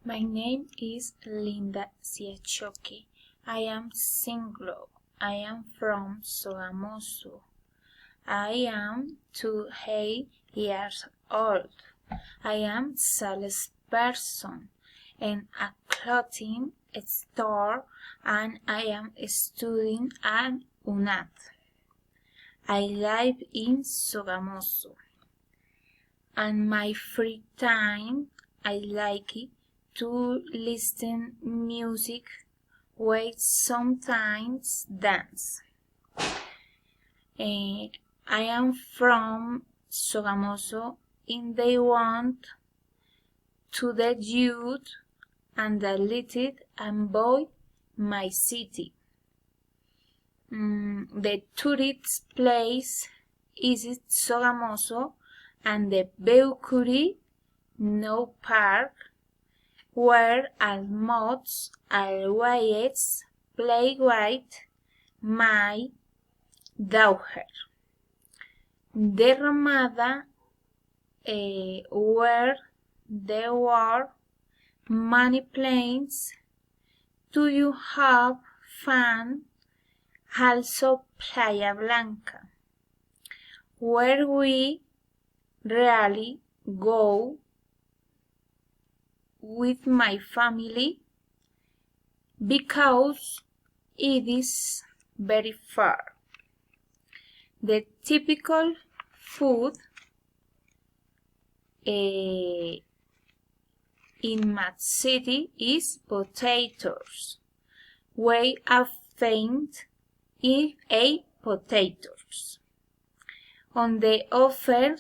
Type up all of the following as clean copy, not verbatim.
My name is Linda Siachoki. I am single. I am from Sogamoso. I am 28 years old. I am salesperson in a clothing store and I am studying at UNAD. I live in Sogamoso. And my free time I like to listen music with sometimes dance. I am from Sogamoso and they want to the youth and the little and boy my city. The tourist place is Sogamoso and the Beucuri No Park where almost always play with my daughter. The Ramada where there were many planes. Do you have fun? Also Playa Blanca, where we rarely go with my family because it is very far. The typical food in my city is potatoes. We are faint in potatoes. On the other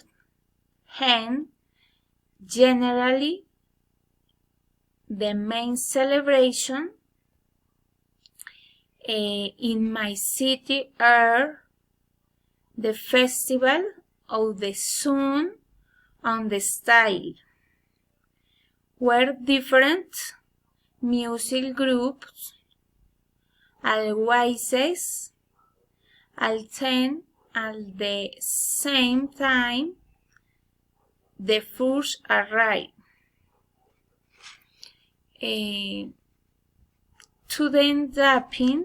hand, generally the main celebration in my city are the festival of the sun and the style, where different music groups always attend at the same time the first arrive. To the dapping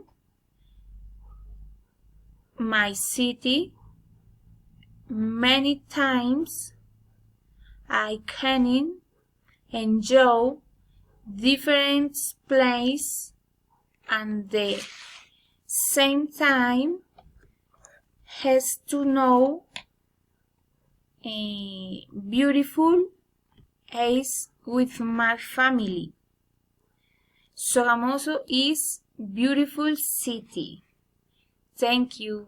my city many times I can enjoy different places and the same time has to know a beautiful place with my family. Sogamoso is beautiful city. Thank you.